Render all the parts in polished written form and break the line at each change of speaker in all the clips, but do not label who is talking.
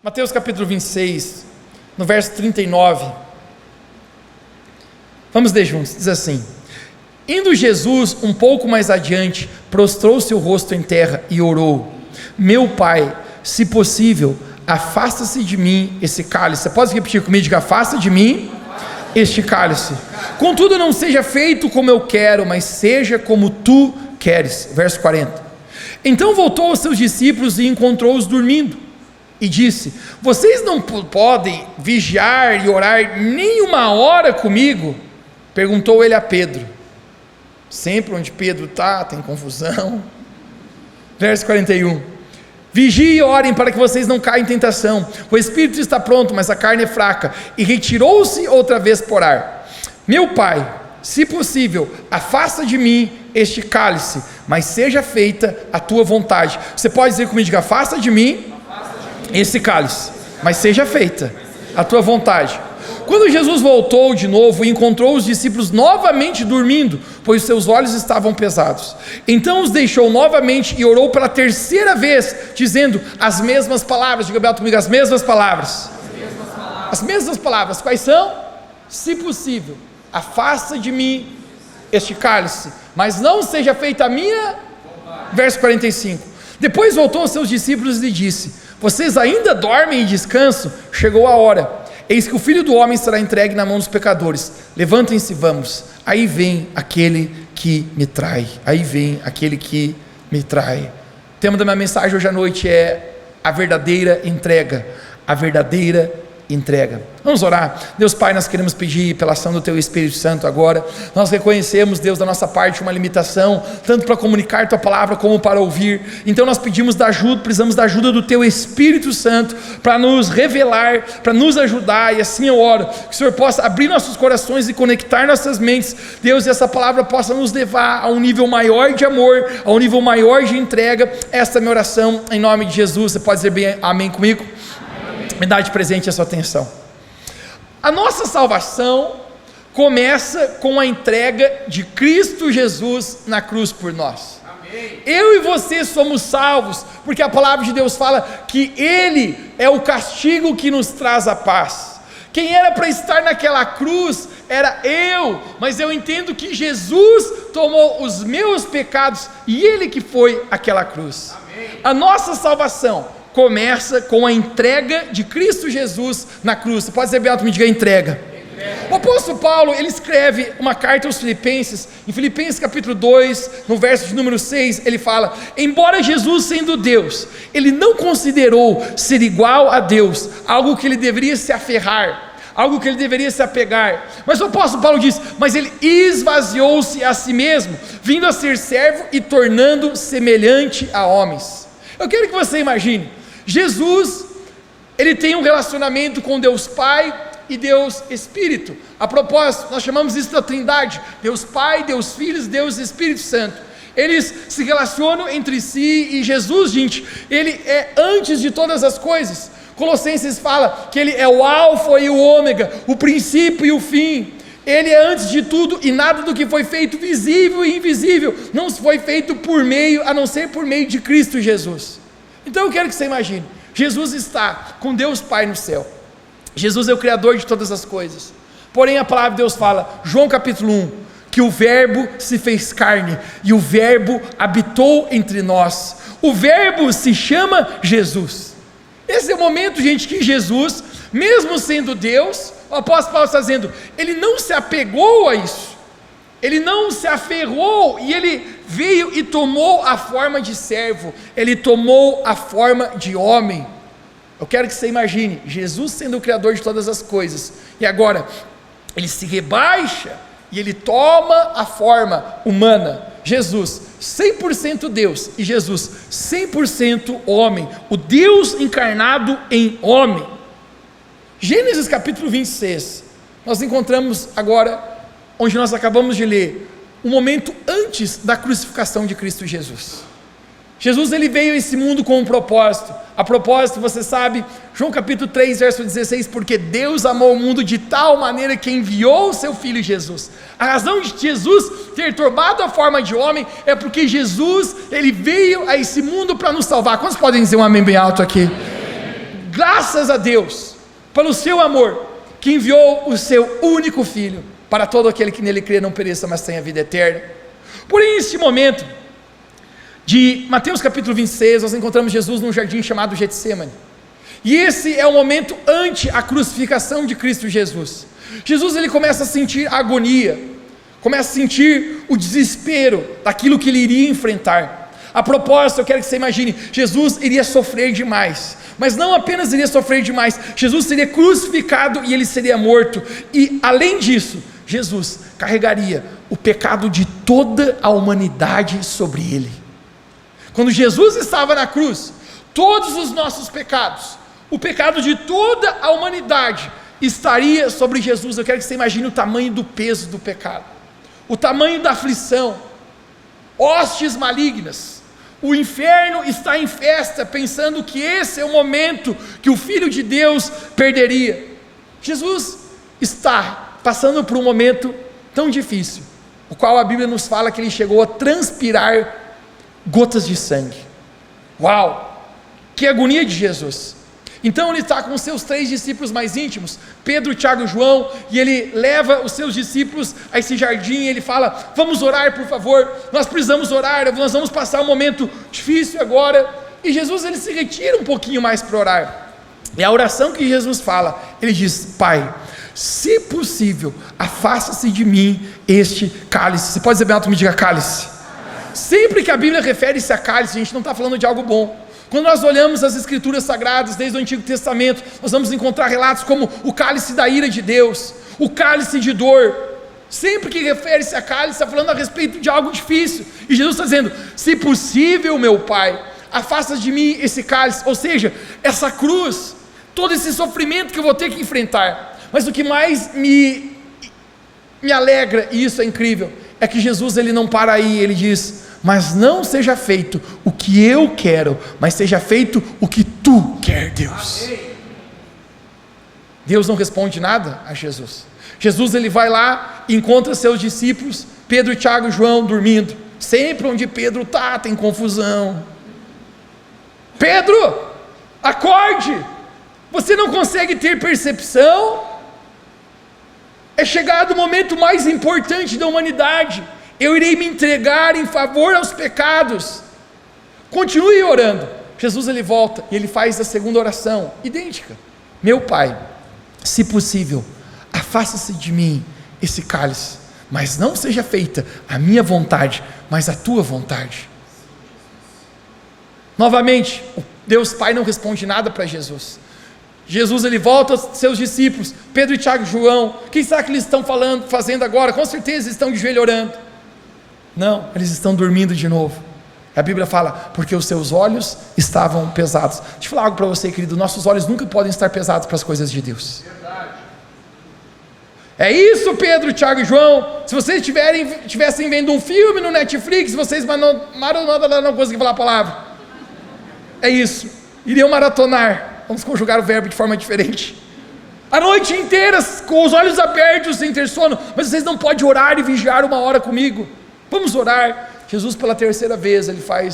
Mateus capítulo 26, no verso 39, vamos ler juntos, diz assim: indo Jesus um pouco mais adiante, prostrou-se o rosto em terra e orou: meu Pai, se possível, afasta-se de mim esse cálice. Você pode repetir comigo? Diga: afasta de mim este cálice, contudo não seja feito como eu quero, mas seja como tu queres. Verso 40. Então voltou aos seus discípulos e encontrou-os dormindo, e disse: vocês não podem vigiar e orar nem uma hora comigo? Perguntou ele a Pedro. Sempre onde Pedro está, tem confusão. Verso 41. Vigiem e orem para que vocês não caiam em tentação. O espírito está pronto, mas a carne é fraca. E retirou-se outra vez por ar. Meu Pai, se possível, afasta de mim este cálice, mas seja feita a tua vontade. Você pode dizer comigo? Diga: afasta de mim esse cálice, mas seja feita a tua vontade. Quando Jesus voltou de novo, encontrou os discípulos novamente dormindo, pois seus olhos estavam pesados. Então os deixou novamente e orou pela terceira vez, dizendo as mesmas palavras. Diga comigo: as mesmas palavras. As mesmas palavras. Quais são? Se possível, afasta de mim este cálice, mas não seja feita a minha. Verso 45. Depois voltou aos seus discípulos e lhe disse: vocês ainda dormem e descansam? Chegou a hora, eis que o Filho do Homem será entregue na mão dos pecadores. Levantem-se, vamos. Aí vem aquele que me trai. Aí vem aquele que me trai. O tema da minha mensagem hoje à noite é a verdadeira entrega. A verdadeira entrega. Vamos orar. Deus Pai, nós queremos pedir pela ação do Teu Espírito Santo agora. Nós reconhecemos, Deus, da nossa parte uma limitação, tanto para comunicar Tua palavra como para ouvir. Então nós pedimos da ajuda, precisamos da ajuda do Teu Espírito Santo para nos revelar, para nos ajudar. E assim eu oro que o Senhor possa abrir nossos corações e conectar nossas mentes, Deus, e essa palavra possa nos levar a um nível maior de amor, a um nível maior de entrega. Esta é a minha oração em nome de Jesus. Você pode dizer bem amém comigo? Me dá de presente a sua atenção. A nossa salvação começa com a entrega de Cristo Jesus na cruz por nós. Amém. Eu e você somos salvos, porque a palavra de Deus fala que Ele é o castigo que nos traz a paz. Quem era para estar naquela cruz era eu, mas eu entendo que Jesus tomou os meus pecados e Ele que foi aquela cruz. Amém. A nossa salvação começa com a entrega de Cristo Jesus na cruz. Você pode dizer bem alto, me diga: entrega. O apóstolo Paulo, ele escreve uma carta aos Filipenses, em Filipenses capítulo 2, no verso de número 6, ele fala: embora Jesus sendo Deus, ele não considerou ser igual a Deus algo que ele deveria se aferrar, algo que ele deveria se apegar, mas o apóstolo Paulo diz: mas ele esvaziou-se a si mesmo, vindo a ser servo e tornando semelhante a homens. Eu quero que você imagine, Jesus, ele tem um relacionamento com Deus Pai e Deus Espírito. A propósito, nós chamamos isso da Trindade: Deus Pai, Deus Filho, Deus Espírito Santo. Eles se relacionam entre si, e Jesus, gente, ele é antes de todas as coisas. Colossenses fala que ele é o alfa e o ômega, o princípio e o fim. Ele é antes de tudo, e nada do que foi feito, visível e invisível, não foi feito por meio, a não ser por meio de Cristo Jesus. Então eu quero que você imagine, Jesus está com Deus Pai no céu, Jesus é o Criador de todas as coisas, porém a palavra de Deus fala, João capítulo 1, que o verbo se fez carne, e o verbo habitou entre nós. O verbo se chama Jesus. Esse é o momento, gente, que Jesus, mesmo sendo Deus, o apóstolo Paulo está dizendo, ele não se apegou a isso, ele não se aferrou, e ele veio e tomou a forma de servo, ele tomou a forma de homem. Eu quero que você imagine, Jesus sendo o Criador de todas as coisas, e agora, ele se rebaixa, e ele toma a forma humana. Jesus 100% Deus, e Jesus 100% homem, o Deus encarnado em homem. Gênesis capítulo 26, nós encontramos agora, onde nós acabamos de ler, o momento antes da crucificação de Cristo Jesus. Jesus, ele veio a esse mundo com um propósito. A propósito, você sabe, João capítulo 3, verso 16, porque Deus amou o mundo de tal maneira que enviou o seu Filho Jesus. A razão de Jesus ter tomado a forma de homem é porque Jesus, ele veio a esse mundo para nos salvar. Quantos podem dizer um amém bem alto aqui? graças a Deus, pelo seu amor, que enviou o seu único Filho, para todo aquele que nele crê não pereça, mas tenha vida eterna. Porém, neste momento, de Mateus capítulo 26, nós encontramos Jesus num jardim chamado Getsêmani, e esse é o momento ante a crucificação de Cristo Jesus. Jesus ele começa a sentir a agonia, começa a sentir o desespero daquilo que ele iria enfrentar. A propósito, eu quero que você imagine, Jesus iria sofrer demais, mas não apenas iria sofrer demais, Jesus seria crucificado e ele seria morto, e além disso, Jesus carregaria o pecado de toda a humanidade sobre ele. Quando Jesus estava na cruz, todos os nossos pecados, o pecado de toda a humanidade estaria sobre Jesus. Eu quero que você imagine o tamanho do peso do pecado, o tamanho da aflição, hostes malignas, o inferno está em festa, pensando que esse é o momento que o Filho de Deus perderia. Jesus está passando por um momento tão difícil, o qual a Bíblia nos fala que ele chegou a transpirar gotas de sangue. Uau, que agonia de Jesus. Então ele está com os seus 3 discípulos mais íntimos, Pedro, Tiago e João, e ele leva os seus discípulos a esse jardim, e ele fala: vamos orar por favor, nós precisamos orar, nós vamos passar um momento difícil agora, e Jesus ele se retira um pouquinho mais para orar, e a oração que Jesus fala, ele diz: Pai, se possível, afasta-se de mim este cálice. Você pode dizer bem alto, me diga cálice. Sempre que a Bíblia refere-se a cálice, a gente não está falando de algo bom. Quando nós olhamos as escrituras sagradas, desde o Antigo Testamento, nós vamos encontrar relatos como o cálice da ira de Deus, o cálice de dor. Sempre que refere-se a cálice, está falando a respeito de algo difícil, e Jesus está dizendo: se possível, meu Pai, afasta de mim esse cálice, ou seja, essa cruz, todo esse sofrimento que eu vou ter que enfrentar. Mas o que mais me alegra, e isso é incrível, é que Jesus ele não para aí, ele diz: mas não seja feito o que eu quero, mas seja feito o que tu quer, Deus. Amém. Deus não responde nada a Jesus. Jesus ele vai lá e encontra seus discípulos, Pedro, Tiago e João dormindo. Sempre onde Pedro está, tem confusão. Pedro, acorde, você não consegue ter percepção? É chegado o momento mais importante da humanidade, eu irei me entregar em favor aos pecados. Continue orando. Jesus ele volta e ele faz a segunda oração, idêntica: meu Pai, se possível, afasta-se de mim esse cálice, mas não seja feita a minha vontade, mas a tua vontade. Novamente, Deus Pai não responde nada para Jesus. Jesus ele volta aos seus discípulos, Pedro, Tiago e João. O que será que eles estão fazendo agora? Com certeza eles estão de joelho orando. Não, eles estão dormindo de novo. A Bíblia fala: porque os seus olhos estavam pesados. Deixa eu falar algo para você, querido: nossos olhos nunca podem estar pesados para as coisas de Deus. Verdade. É isso, Pedro, Tiago e João. Se vocês estivessem vendo um filme no Netflix, vocês não conseguem falar a palavra. É isso, iriam maratonar. Vamos conjugar o verbo de forma diferente. A noite inteira, com os olhos abertos, sem ter sono. Mas vocês não podem orar e vigiar 1 hora comigo. Vamos orar. Jesus pela terceira vez, ele fala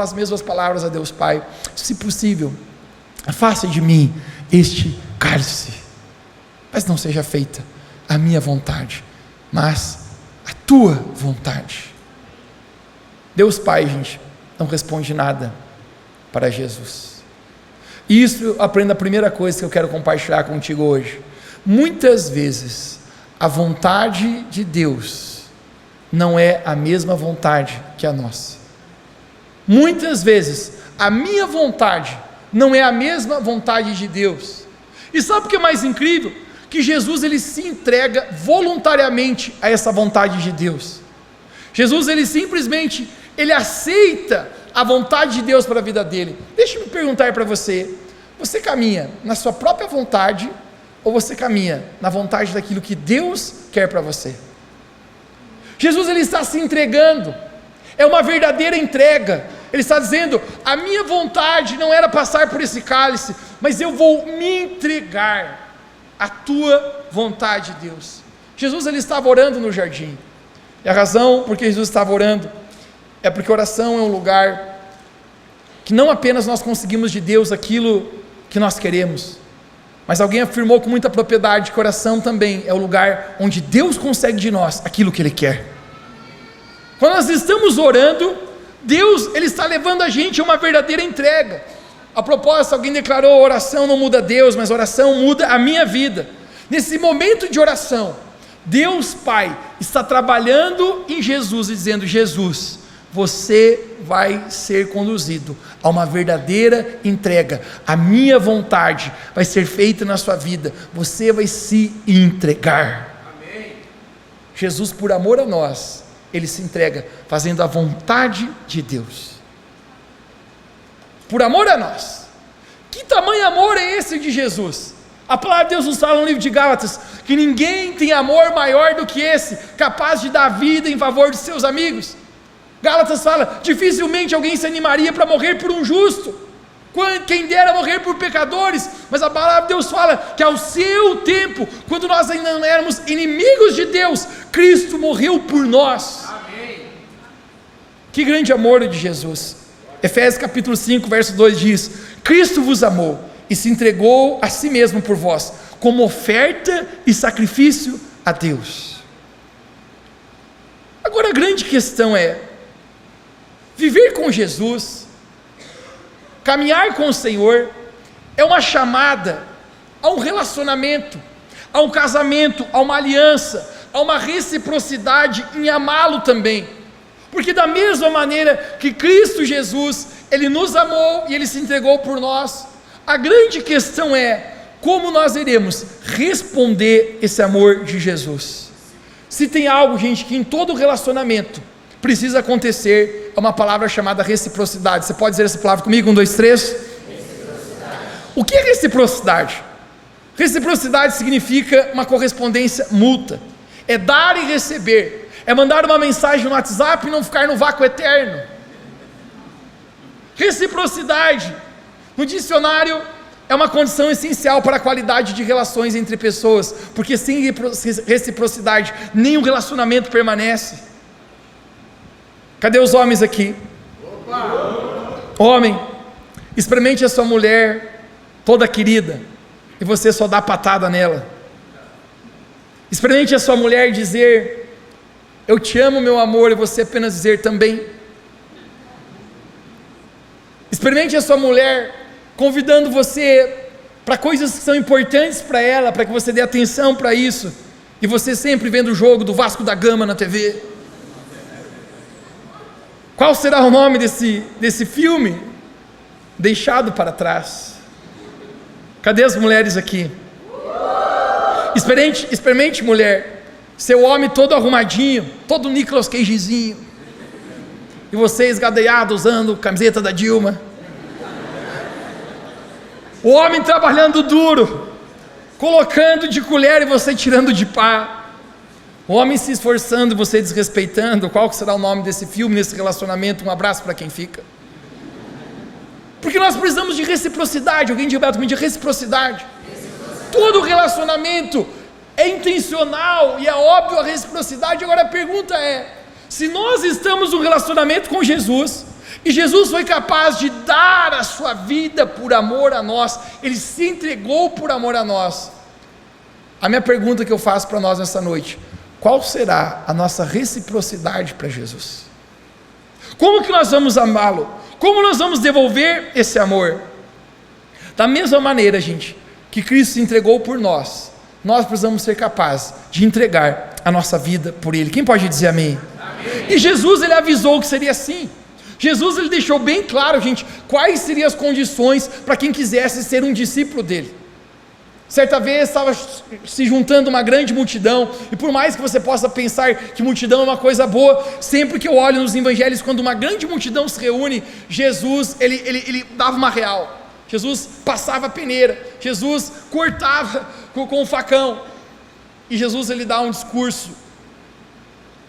as mesmas palavras a Deus Pai: se possível, afasta de mim este cálice, mas não seja feita a minha vontade, mas a tua vontade. Deus Pai, gente, não responde nada para Jesus. Isso aprenda a primeira coisa que eu quero compartilhar contigo hoje. Muitas vezes a vontade de Deus não é a mesma vontade que a nossa. Muitas vezes a minha vontade não é a mesma vontade de Deus. E sabe o que é mais incrível? Que Jesus ele se entrega voluntariamente a essa vontade de Deus. Jesus ele simplesmente aceita a vontade de Deus para a vida dele. Deixa eu me perguntar para você: você caminha na sua própria vontade ou você caminha na vontade daquilo que Deus quer para você? Jesus ele está se entregando, é uma verdadeira entrega. Ele está dizendo: a minha vontade não era passar por esse cálice, mas eu vou me entregar à tua vontade, Deus. Jesus ele estava orando no jardim, e a razão por que Jesus estava orando é porque oração é um lugar que não apenas nós conseguimos de Deus aquilo que nós queremos, mas alguém afirmou com muita propriedade que oração também é o lugar onde Deus consegue de nós aquilo que Ele quer. Quando nós estamos orando, Deus, Ele está levando a gente a uma verdadeira entrega. A propósito, alguém declarou: oração não muda Deus, mas oração muda a minha vida. Nesse momento de oração, Deus Pai está trabalhando em Jesus e dizendo: Jesus, você vai ser conduzido a uma verdadeira entrega, a minha vontade vai ser feita na sua vida, você vai se entregar. Amém. Jesus, por amor a nós, Ele se entrega, fazendo a vontade de Deus, por amor a nós. Que tamanho amor é esse de Jesus? A palavra de Deus nos fala no livro de Gálatas, que ninguém tem amor maior do que esse, capaz de dar vida em favor de seus amigos. Gálatas fala: dificilmente alguém se animaria para morrer por um justo, quem dera morrer por pecadores, mas a palavra de Deus fala que ao seu tempo, quando nós ainda não éramos inimigos de Deus, Cristo morreu por nós. Amém. Que grande amor de Jesus. Efésios capítulo 5, verso 2 diz: Cristo vos amou e se entregou a si mesmo por vós, como oferta e sacrifício a Deus. Agora a grande questão é: viver com Jesus, caminhar com o Senhor, é uma chamada a um relacionamento, a um casamento, a uma aliança, a uma reciprocidade em amá-lo também, porque da mesma maneira que Cristo Jesus, Ele nos amou e Ele se entregou por nós, a grande questão é como nós iremos responder esse amor de Jesus. Se tem algo, gente, que em todo relacionamento precisa acontecer, é uma palavra chamada reciprocidade. Você pode dizer essa palavra comigo? 1, 2, 3. O que é reciprocidade? Reciprocidade significa uma correspondência mútua, é dar e receber, é mandar uma mensagem no WhatsApp e não ficar no vácuo eterno. Reciprocidade, no dicionário, é uma condição essencial para a qualidade de relações entre pessoas, porque sem reciprocidade nenhum relacionamento permanece. Cadê os homens aqui? Opa! Homem, experimente a sua mulher toda querida e você só dá patada nela. Experimente a sua mulher dizer: eu te amo, meu amor, e você apenas dizer também. Experimente a sua mulher convidando você para coisas que são importantes para ela, para que você dê atenção para isso, e você sempre vendo o jogo do Vasco da Gama na TV. Qual será o nome desse filme? Deixado para trás. Cadê as mulheres aqui? Experimente, mulher, seu homem todo arrumadinho, todo Nicolas Cagezinho, e você esgadeado usando camiseta da Dilma. O homem trabalhando duro, colocando de colher e você tirando de pá. O homem se esforçando e você desrespeitando. Qual será o nome desse filme, desse relacionamento? Um abraço para quem fica. Porque nós precisamos de reciprocidade. Alguém diga comigo, de reciprocidade. Todo relacionamento é intencional e é óbvio a reciprocidade. Agora a pergunta é: se nós estamos num relacionamento com Jesus, e Jesus foi capaz de dar a sua vida por amor a nós, Ele se entregou por amor a nós, a minha pergunta que eu faço para nós nessa noite: qual será a nossa reciprocidade para Jesus? Como que nós vamos amá-lo? Como nós vamos devolver esse amor? Da mesma maneira, gente, que Cristo se entregou por nós, nós precisamos ser capazes de entregar a nossa vida por Ele. Quem pode dizer amém? Amém. E Jesus, Ele avisou que seria assim. Jesus, Ele deixou bem claro, gente, quais seriam as condições para quem quisesse ser um discípulo dEle. Certa vez estava se juntando uma grande multidão, e por mais que você possa pensar que multidão é uma coisa boa, sempre que eu olho nos evangelhos, quando uma grande multidão se reúne, Jesus, ele dava uma real, Jesus passava a peneira, Jesus cortava com o facão, e Jesus, ele dá um discurso.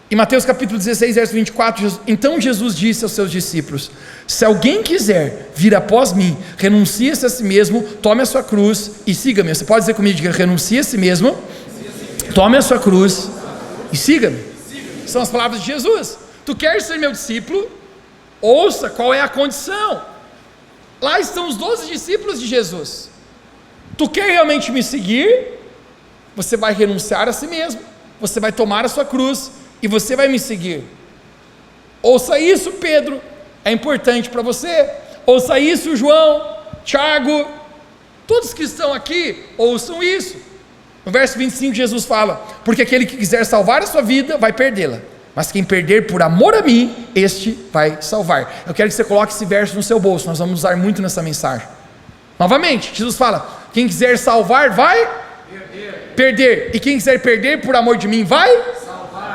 Em Mateus capítulo 16, verso 24, então Jesus disse aos seus discípulos: se alguém quiser vir após mim, renuncie-se a si mesmo, tome a sua cruz e siga-me. Você pode dizer comigo, renuncie a si mesmo, tome a sua cruz e siga-me. São as palavras de Jesus. Tu queres ser meu discípulo? Ouça qual é a condição. Lá estão os 12 discípulos de Jesus. Tu quer realmente me seguir? Você vai renunciar a si mesmo, você vai tomar a sua cruz e você vai me seguir. Ouça isso, Pedro, é importante para você. Ouça isso, João, Tiago, todos que estão aqui, ouçam isso. No verso 25 Jesus fala: porque aquele que quiser salvar a sua vida, vai perdê-la, mas quem perder por amor a mim, este vai salvar. Eu quero que você coloque esse verso no seu bolso, nós vamos usar muito nessa mensagem. Novamente, Jesus fala: quem quiser salvar, vai perder, e quem quiser perder por amor de mim, vai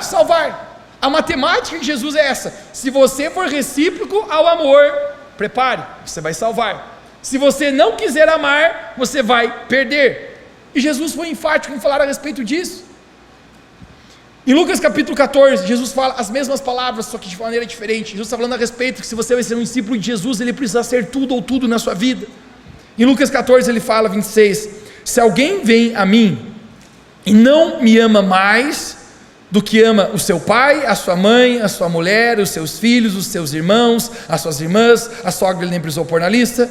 salvar. A matemática de Jesus é essa: se você for recíproco ao amor, prepare, você vai salvar. Se você não quiser amar, você vai perder. E Jesus foi enfático em falar a respeito disso. Em Lucas capítulo 14, Jesus fala as mesmas palavras, só que de maneira diferente. Jesus está falando a respeito que se você vai ser um discípulo de Jesus, ele precisa ser tudo ou tudo na sua vida. Em Lucas 14 ele fala, 26, se alguém vem a mim e não me ama mais do que ama o seu pai, a sua mãe, a sua mulher, os seus filhos, os seus irmãos, as suas irmãs, a sogra ele nem precisou pôr na lista,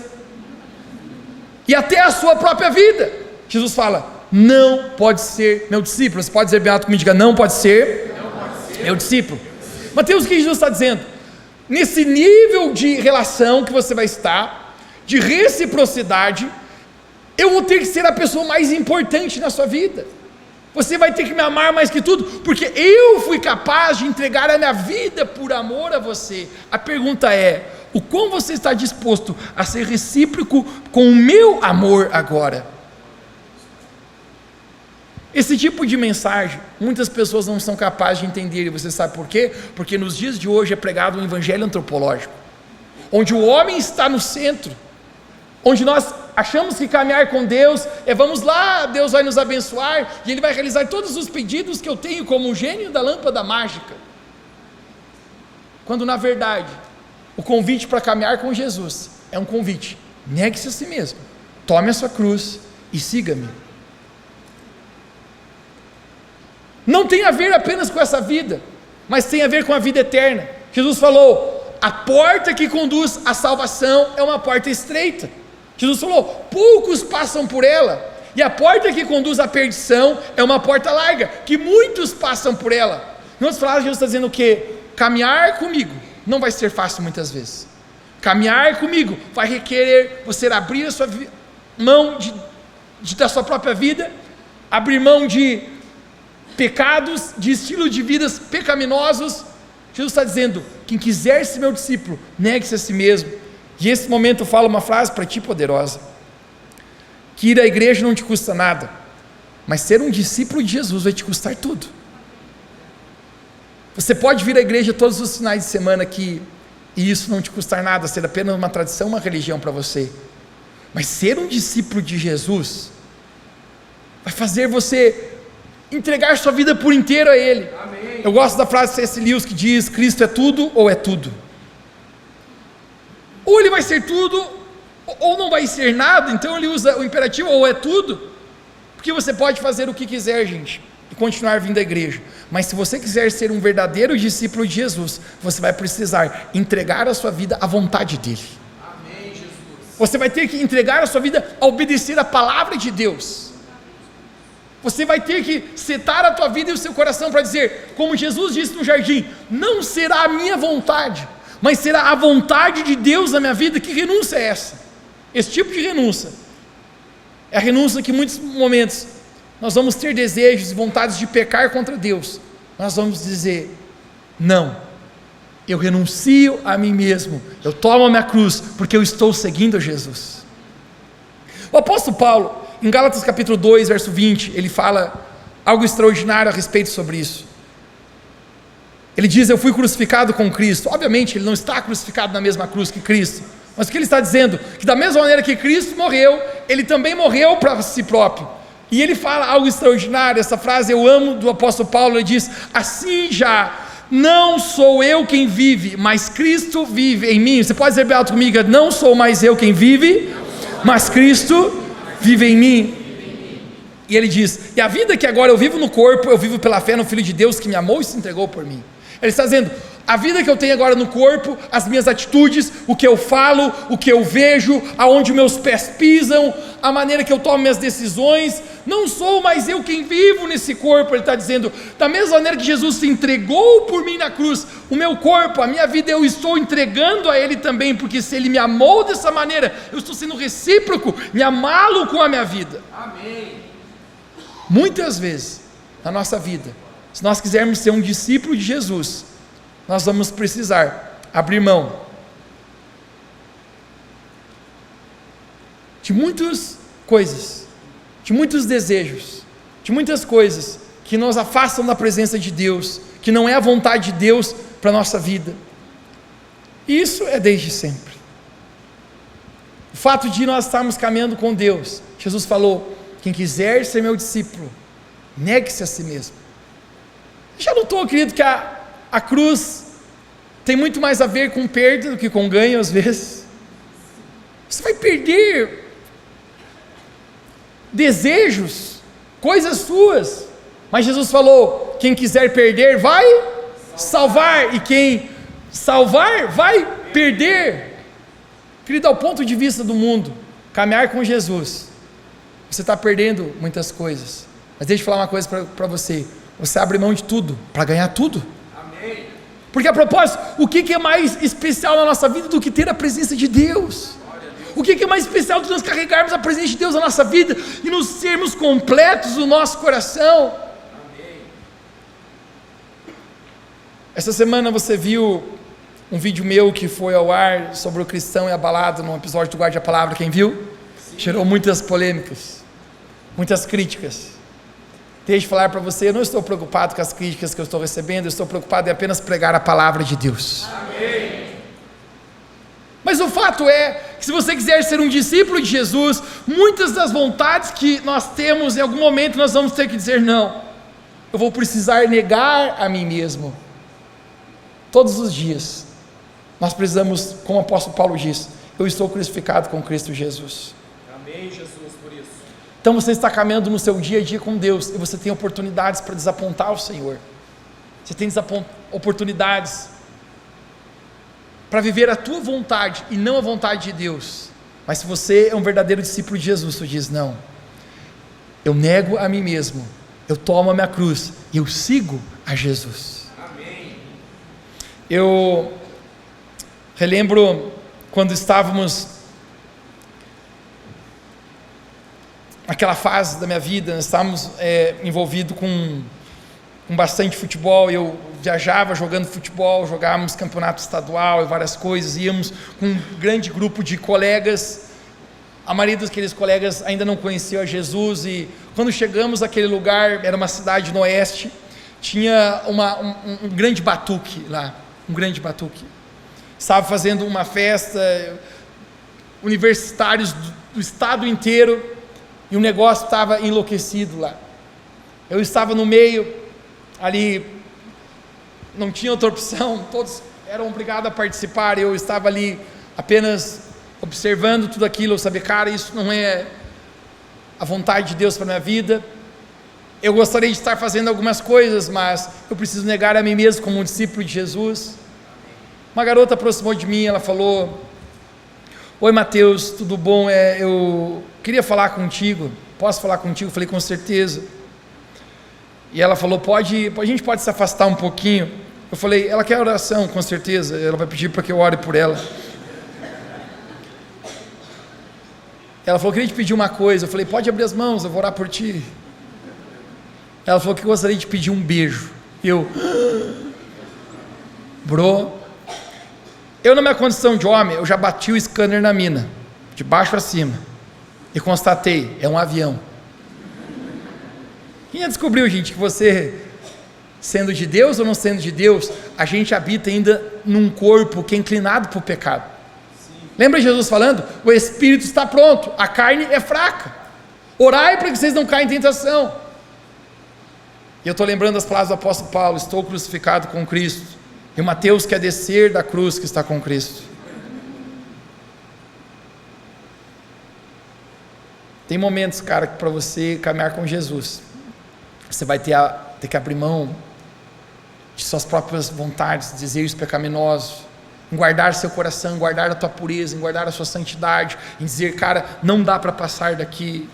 e até a sua própria vida, Jesus fala, não pode ser meu discípulo. Você pode dizer bem alto comigo, diga, não pode ser meu discípulo. Mateus, o que Jesus está dizendo? Nesse nível de relação que você vai estar, de reciprocidade, eu vou ter que ser a pessoa mais importante na sua vida. Você vai ter que me amar mais que tudo, porque eu fui capaz de entregar a minha vida por amor a você. A pergunta é, o quão você está disposto a ser recíproco com o meu amor agora? Esse tipo de mensagem, muitas pessoas não são capazes de entender, e você sabe por quê? Porque nos dias de hoje é pregado um evangelho antropológico, onde o homem está no centro, onde nós achamos que caminhar com Deus é vamos lá, Deus vai nos abençoar, e Ele vai realizar todos os pedidos que eu tenho como um gênio da lâmpada mágica, quando na verdade, o convite para caminhar com Jesus, é um convite, negue-se a si mesmo, tome a sua cruz e siga-me. Não tem a ver apenas com essa vida, mas tem a ver com a vida eterna. Jesus falou, a porta que conduz à salvação é uma porta estreita. Jesus falou, poucos passam por ela, e a porta que conduz à perdição é uma porta larga, que muitos passam por ela. Em outras palavras, Jesus está dizendo o quê? Caminhar comigo não vai ser fácil muitas vezes. Caminhar comigo vai requerer você abrir a sua mão da sua própria vida, abrir mão de pecados, de estilo de vidas pecaminosos. Jesus está dizendo, quem quiser ser meu discípulo, negue-se a si mesmo. E esse momento eu falo uma frase para ti poderosa, que ir à igreja não te custa nada, mas ser um discípulo de Jesus vai te custar tudo. Você pode vir à igreja todos os finais de semana aqui, e isso não te custar nada, ser apenas uma tradição, uma religião para você, mas ser um discípulo de Jesus, vai fazer você entregar sua vida por inteiro a Ele. Amém. Eu gosto da frase de C.S. Lewis que diz, Cristo é tudo ou é tudo. Ou Ele vai ser tudo, ou não vai ser nada. Então ele usa o imperativo, ou é tudo, porque você pode fazer o que quiser, gente, e continuar vindo à igreja, mas se você quiser ser um verdadeiro discípulo de Jesus, você vai precisar entregar a sua vida à vontade dEle. Amém, Jesus. Você vai ter que entregar a sua vida a obedecer a palavra de Deus. Você vai ter que setar a tua vida e o seu coração para dizer, como Jesus disse no jardim, não será a minha vontade, mas será a vontade de Deus na minha vida. Que renúncia é essa? Esse tipo de renúncia é a renúncia que em muitos momentos nós vamos ter desejos e vontades de pecar contra Deus. Nós vamos dizer, não, eu renuncio a mim mesmo, eu tomo a minha cruz, porque eu estou seguindo a Jesus. O apóstolo Paulo, em Gálatas capítulo 2, verso 20, ele fala algo extraordinário a respeito sobre isso. Ele diz, eu fui crucificado com Cristo. Obviamente ele não está crucificado na mesma cruz que Cristo, mas o que ele está dizendo? Que da mesma maneira que Cristo morreu, ele também morreu para si próprio. E ele fala algo extraordinário, essa frase eu amo do apóstolo Paulo, ele diz, assim já, não sou eu quem vive, mas Cristo vive em mim. Você pode dizer bem alto comigo, não sou mais eu quem vive, mas Cristo vive em mim. E ele diz, e a vida que agora eu vivo no corpo, eu vivo pela fé no Filho de Deus que me amou e se entregou por mim. Ele está dizendo, a vida que eu tenho agora no corpo, as minhas atitudes, o que eu falo, o que eu vejo, aonde meus pés pisam, a maneira que eu tomo minhas decisões, não sou mais eu quem vivo nesse corpo. Ele está dizendo, da mesma maneira que Jesus se entregou por mim na cruz, o meu corpo, a minha vida, eu estou entregando a Ele também, porque se Ele me amou dessa maneira, eu estou sendo recíproco em amá-lo com a minha vida.
Amém.
Muitas vezes, na nossa vida, se nós quisermos ser um discípulo de Jesus, nós vamos precisar abrir mão de muitas coisas, de muitos desejos, de muitas coisas que nos afastam da presença de Deus, que não é a vontade de Deus para a nossa vida. Isso é desde sempre. O fato de nós estarmos caminhando com Deus, Jesus falou, quem quiser ser meu discípulo, negue-se a si mesmo. Já notou, querido, que a cruz tem muito mais a ver com perda do que com ganho às vezes? Você vai perder desejos, coisas suas, mas Jesus falou, quem quiser perder vai salvar, e quem salvar vai perder. Querido, ao ponto de vista do mundo, caminhar com Jesus, você está perdendo muitas coisas, mas deixa eu falar uma coisa para você, você abre mão de tudo, para ganhar tudo.
Amém.
Porque a propósito, o que é mais especial na nossa vida do que ter a presença de Deus? O que é mais especial do que nós carregarmos a presença de Deus na nossa vida e nos sermos completos no nosso coração?
Amém.
Essa semana você viu um vídeo meu que foi ao ar sobre o cristão e abalado num episódio do Guarde a Palavra, quem viu?
Sim.
Gerou muitas polêmicas, muitas críticas. Deixa eu falar para você, eu não estou preocupado com as críticas que eu estou recebendo, eu estou preocupado em apenas pregar a palavra de Deus.
Amém.
Mas o fato é que se você quiser ser um discípulo de Jesus, muitas das vontades que nós temos, em algum momento nós vamos ter que dizer não. Eu vou precisar negar a mim mesmo. Todos os dias, nós precisamos, como o apóstolo Paulo diz, eu estou crucificado com Cristo Jesus.
Amém, Jesus, por isso.
Então você está caminhando no seu dia a dia com Deus, e você tem oportunidades para desapontar o Senhor. Você tem oportunidades para viver a tua vontade e não a vontade de Deus. Mas se você é um verdadeiro discípulo de Jesus, você diz, não, eu nego a mim mesmo, eu tomo a minha cruz e eu sigo a Jesus.
Amém.
Eu relembro quando estávamos naquela fase da minha vida, nós estávamos envolvidos com bastante futebol, eu viajava jogando futebol, jogávamos campeonato estadual e várias coisas, íamos com um grande grupo de colegas, a maioria daqueles colegas ainda não conhecia Jesus, e quando chegamos àquele lugar, era uma cidade no oeste, tinha um grande batuque lá, estava fazendo uma festa, universitários do estado inteiro, e o negócio estava enlouquecido lá, eu estava no meio, ali, não tinha outra opção, todos eram obrigados a participar, eu estava ali apenas observando tudo aquilo, eu sabia, cara, isso não é a vontade de Deus para a minha vida, eu gostaria de estar fazendo algumas coisas, mas eu preciso negar a mim mesmo como um discípulo de Jesus. Uma garota aproximou de mim, ela falou, oi Mateus, tudo bom? Eu queria falar contigo, posso falar contigo? Eu falei, com certeza. E ela falou, a gente pode se afastar um pouquinho? Eu falei, ela quer oração, com certeza, ela vai pedir para que eu ore por ela. Ela falou, queria te pedir uma coisa. Eu falei, pode abrir as mãos, eu vou orar por ti. Ela falou que gostaria de pedir um beijo. Eu, eu na minha condição de homem, eu já bati o scanner na mina, de baixo a cima, e constatei, é um avião. Quem já descobriu, gente, que você, sendo de Deus ou não sendo de Deus, a gente habita ainda num corpo que é inclinado para o pecado. Sim. Lembra Jesus falando? O espírito está pronto, a carne é fraca. Orai para que vocês não caem em tentação. E eu estou lembrando as palavras do apóstolo Paulo, estou crucificado com Cristo. E o Mateus quer descer da cruz que está com Cristo. Tem momentos, cara, que para você caminhar com Jesus, você vai ter que abrir mão de suas próprias vontades, desejos pecaminosos, em guardar seu coração, em guardar a tua pureza, em guardar a sua santidade, em dizer, cara, não dá para passar daqui.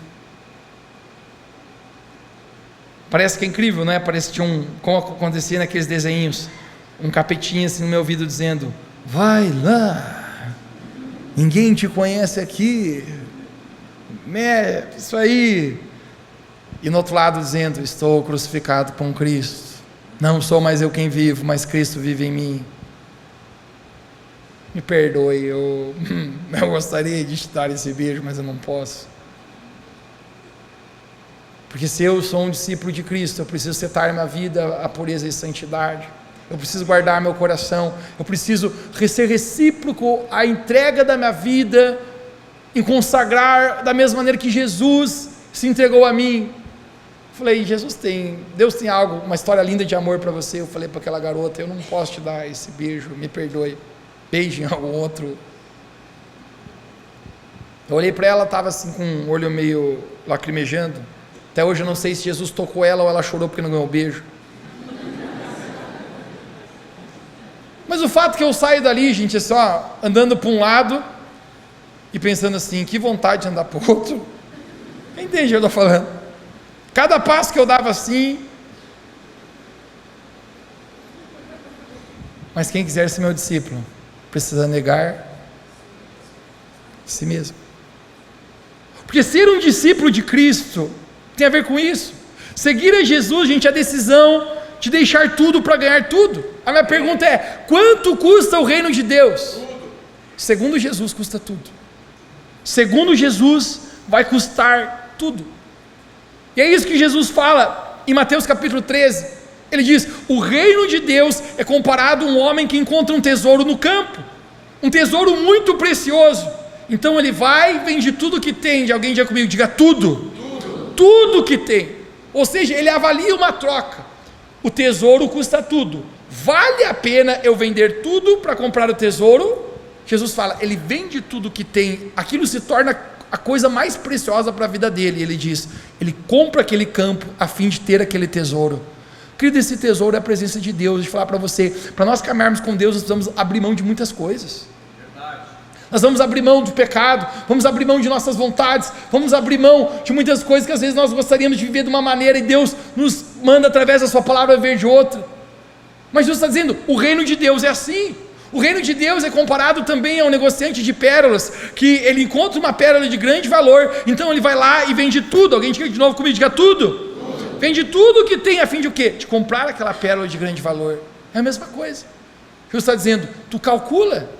Parece que é incrível, né? Parece que tinha como acontecia naqueles desenhos, um capetinho assim no meu ouvido dizendo, vai lá, ninguém te conhece aqui, isso aí, e no outro lado dizendo, estou crucificado com Cristo, não sou mais eu quem vivo, mas Cristo vive em mim. Me perdoe, eu gostaria de te dar esse beijo, mas eu não posso. Porque se eu sou um discípulo de Cristo, eu preciso setar minha vida à pureza e santidade. Eu preciso guardar meu coração. Eu preciso ser recíproco à entrega da minha vida e consagrar da mesma maneira que Jesus se entregou a mim. Eu falei, Deus tem algo, uma história linda de amor para você. Eu falei para aquela garota, eu não posso te dar esse beijo, me perdoe. Beijo em algum outro. Eu olhei para ela, estava assim com o olho meio lacrimejando. Até hoje eu não sei se Jesus tocou ela ou ela chorou porque não ganhou o beijo. Mas o fato é que eu saio dali, gente, é só andando para um lado e pensando assim, que vontade de andar para o outro. Quem entende o que eu estou falando? Cada passo que eu dava assim. Mas quem quiser ser meu discípulo precisa negar si mesmo. Porque ser um discípulo de Cristo tem a ver com isso. Seguir a Jesus, gente, é a decisão de deixar tudo para ganhar tudo. A minha pergunta é, quanto custa o reino de Deus? Tudo. Segundo Jesus custa tudo. Segundo Jesus vai custar tudo. E é isso que Jesus fala em Mateus capítulo 13. Ele diz, o reino de Deus é comparado a um homem que encontra um tesouro no campo, um tesouro muito precioso, então ele vai e vende tudo que tem. Alguém já comigo, diga tudo, tudo que tem, ou seja, ele avalia uma troca, o tesouro custa tudo, vale a pena eu vender tudo para comprar o tesouro? Jesus fala, ele vende tudo que tem, aquilo se torna a coisa mais preciosa para a vida dele, ele diz, ele compra aquele campo a fim de ter aquele tesouro. Querido, esse tesouro é a presença de Deus. Deixa eu falar para você, para nós caminharmos com Deus, nós precisamos abrir mão de muitas coisas. Verdade. Nós vamos abrir mão do pecado, vamos abrir mão de nossas vontades, vamos abrir mão de muitas coisas que às vezes nós gostaríamos de viver de uma maneira e Deus nos manda através da sua palavra viver de outra. Mas Jesus está dizendo, o reino de Deus é assim. O reino de Deus é comparado também a um negociante de pérolas, que ele encontra uma pérola de grande valor, então ele vai lá e vende tudo. Alguém diga de novo comigo, diga tudo. Vende tudo o que tem a fim de o quê? De comprar aquela pérola de grande valor. É a mesma coisa. Jesus está dizendo, tu calcula,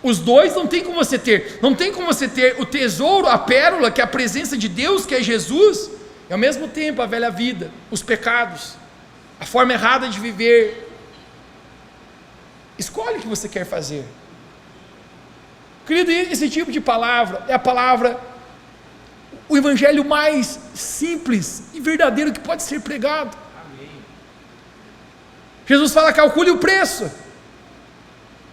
os dois não tem como você ter, não tem como você ter o tesouro, a pérola, que é a presença de Deus, que é Jesus, e ao mesmo tempo a velha vida, os pecados, a forma errada de viver. Escolhe o que você quer fazer. Querido, esse tipo de palavra é a palavra, o evangelho mais simples e verdadeiro que pode ser pregado. Amém. Jesus fala, calcule o preço.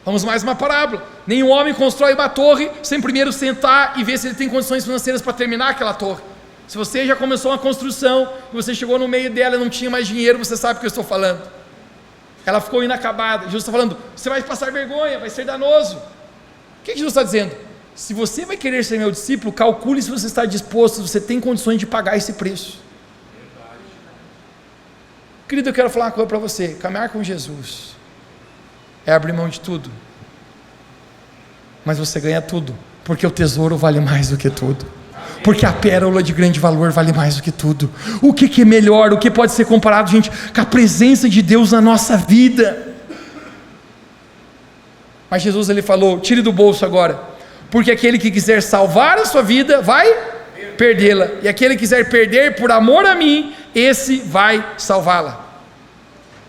Vamos mais uma parábola. Nenhum homem constrói uma torre sem primeiro sentar e ver se ele tem condições financeiras para terminar aquela torre. Se você já começou uma construção e você chegou no meio dela e não tinha mais dinheiro, você sabe o que eu estou falando. Ela ficou inacabada. Jesus está falando, você vai passar vergonha, vai ser danoso. O que Jesus está dizendo? Se você vai querer ser meu discípulo, calcule se você está disposto, se você tem condições de pagar esse preço. Verdade. Querido, eu quero falar uma coisa para você, caminhar com Jesus é abrir mão de tudo, mas você ganha tudo, porque o tesouro vale mais do que tudo, porque a pérola de grande valor vale mais do que tudo. O que é melhor, o que pode ser comparado, gente, com a presença de Deus na nossa vida? Mas Jesus, ele falou, tire do bolso agora, porque aquele que quiser salvar a sua vida, vai perdê-la, e aquele que quiser perder por amor a mim, esse vai salvá-la.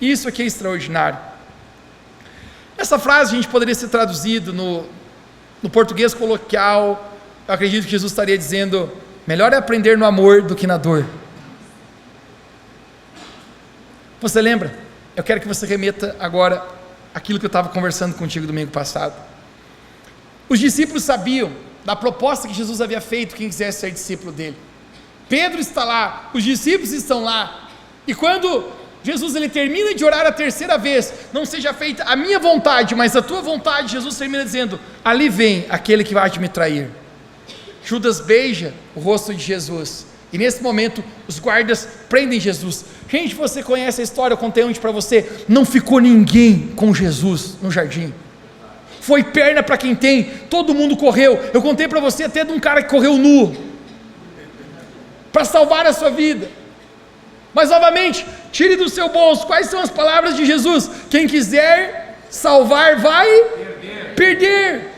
Isso aqui é extraordinário. Essa frase, a gente poderia ser traduzido no português coloquial, eu acredito que Jesus estaria dizendo, melhor é aprender no amor do que na dor. Você lembra? Eu quero que você remeta agora aquilo que eu estava conversando contigo domingo passado. Os discípulos sabiam da proposta que Jesus havia feito, quem quisesse ser discípulo dele. Pedro está lá, os discípulos estão lá, e quando Jesus ele termina de orar a terceira vez, não seja feita a minha vontade, mas a tua vontade. Jesus termina dizendo, ali vem aquele que vai te me trair. Judas beija o rosto de Jesus, e nesse momento os guardas prendem Jesus. Gente, você conhece a história, eu contei ontem para você, não ficou ninguém com Jesus no jardim, foi perna para quem tem, todo mundo correu. Eu contei para você até de um cara que correu nu, para salvar a sua vida. Mas novamente, tire do seu bolso, quais são as palavras de Jesus? Quem quiser salvar vai perder.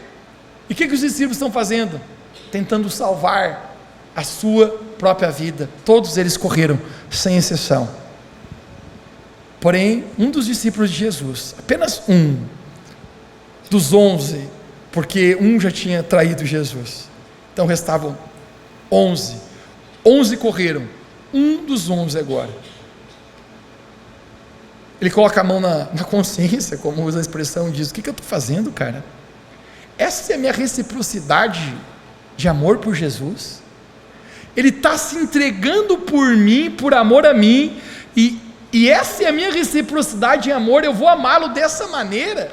E o que os discípulos estão fazendo? Tentando salvar a sua própria vida. Todos eles correram, sem exceção. Porém, um dos discípulos de Jesus, apenas um dos 11, porque um já tinha traído Jesus, então restavam 11 correram, um dos 11 agora, ele coloca a mão na consciência, como usa a expressão, e diz, o que eu estou fazendo, cara? Essa é a minha reciprocidade de amor por Jesus? Ele está se entregando por mim, por amor a mim, e essa é a minha reciprocidade de amor, eu vou amá-lo dessa maneira?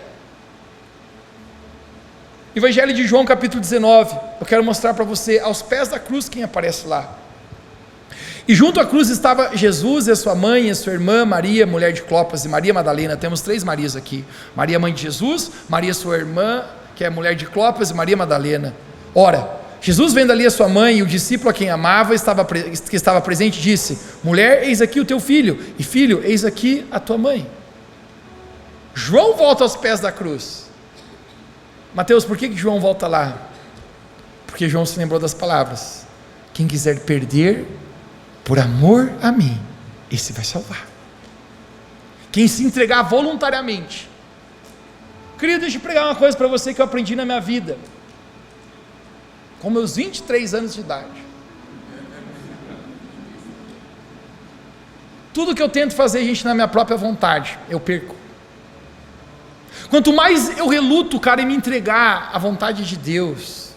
Evangelho de João capítulo 19, eu quero mostrar para você, aos pés da cruz, quem aparece lá. E junto à cruz estava Jesus e a sua mãe e a sua irmã, Maria, mulher de Clopas, e Maria Madalena. Temos 3 Marias aqui, Maria mãe de Jesus, Maria sua irmã, que é mulher de Clopas, e Maria Madalena. Ora, Jesus vendo ali a sua mãe e o discípulo a quem amava, que estava presente, disse, mulher, eis aqui o teu filho, e filho, eis aqui a tua mãe. João volta aos pés da cruz. Mateus, por que João volta lá? Porque João se lembrou das palavras, quem quiser perder por amor a mim, esse vai salvar. Quem se entregar voluntariamente. Querido, deixa eu pregar uma coisa para você que eu aprendi na minha vida, com meus 23 anos de idade. Tudo que eu tento fazer, gente, na minha própria vontade, eu perco. Quanto mais eu reluto, cara, em me entregar à vontade de Deus,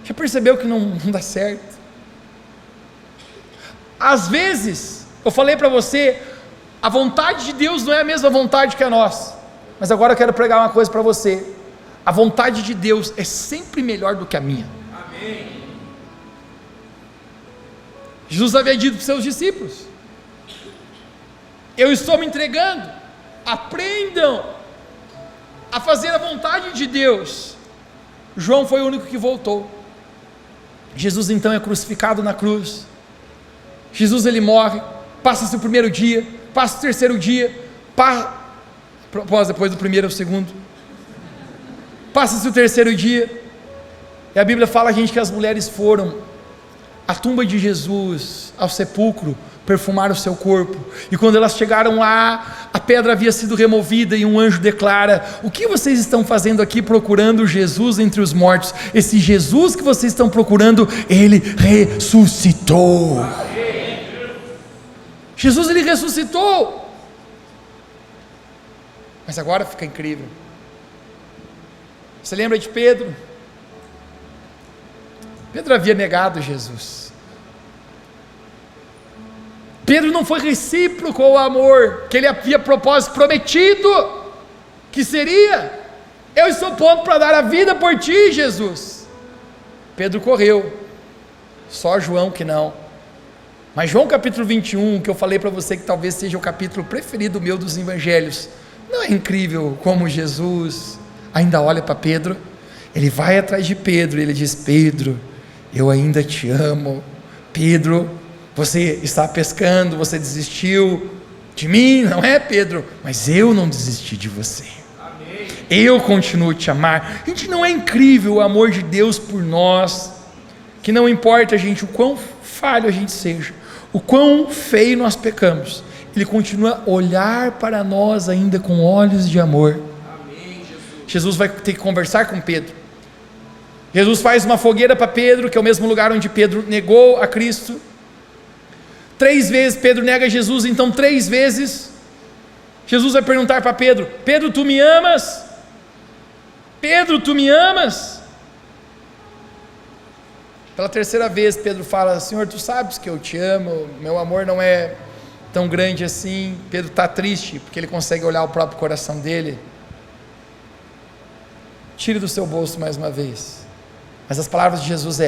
já percebeu que não dá certo? Às vezes, eu falei para você, a vontade de Deus não é a mesma vontade que a nossa, mas agora eu quero pregar uma coisa para você, a vontade de Deus é sempre melhor do que a minha. Amém. Jesus havia dito para os seus discípulos, eu estou me entregando, aprendam a fazer a vontade de Deus. João foi o único que voltou. Jesus então é crucificado na cruz. Jesus ele morre, passa-se o primeiro dia, passa o terceiro dia, depois do primeiro ao segundo, passa-se o terceiro dia, e a Bíblia fala, gente, que as mulheres foram à tumba de Jesus, ao sepulcro, perfumar o seu corpo, e quando elas chegaram lá, a pedra havia sido removida, e um anjo declara, o que vocês estão fazendo aqui procurando Jesus entre os mortos? Esse Jesus que vocês estão procurando, ele ressuscitou. Jesus ele ressuscitou. Mas agora fica incrível, você lembra de Pedro? Pedro havia negado Jesus. Pedro não foi recíproco ao amor que ele havia prometido que seria. Eu estou pronto para dar a vida por ti, Jesus. Pedro correu, só João que não. Mas João capítulo 21, que eu falei para você que talvez seja o capítulo preferido meu dos evangelhos, não é incrível como Jesus ainda olha para Pedro? Ele vai atrás de Pedro, ele diz, Pedro, eu ainda te amo. Pedro, você está pescando, você desistiu de mim, não é, Pedro? Mas eu não desisti de você. Amém. Eu continuo a te amar. Gente, não é incrível o amor de Deus por nós? Que não importa, gente, o quão falho a gente seja, o quão feio nós pecamos, Ele continua a olhar para nós ainda com olhos de amor. Amém, Jesus vai ter que conversar com Pedro. Jesus faz uma fogueira para Pedro, que é o mesmo lugar onde Pedro negou a Cristo. 3 vezes Pedro nega Jesus, então 3 vezes Jesus vai perguntar para Pedro, Pedro, tu me amas? Pedro, tu me amas? Pela 3ª vez Pedro fala, Senhor, tu sabes que eu te amo, meu amor não é tão grande assim. Pedro está triste, porque ele consegue olhar o próprio coração dele. Tire do seu bolso mais uma vez. Mas as palavras de Jesus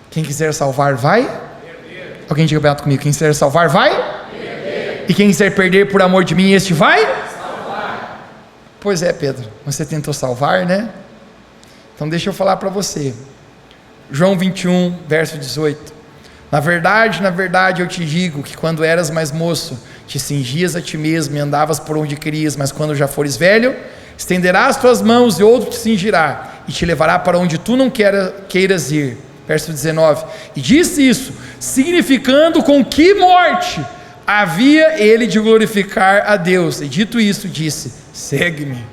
quem quiser salvar vai perder. Alguém diga bem alto comigo: quem quiser salvar vai perder. E quem quiser perder por amor de mim, este vai salvar. Pois é, Pedro, você tentou salvar, né? Então deixa eu falar para você. João 21, verso 18: na verdade, eu te digo que quando eras mais moço, te cingias a ti mesmo e andavas por onde querias, mas quando já fores velho, estenderás tuas mãos e outro te cingirá e te levará para onde tu não queiras ir. Verso 19: e disse isso, significando com que morte havia ele de glorificar a Deus, e dito isso, disse: segue-me.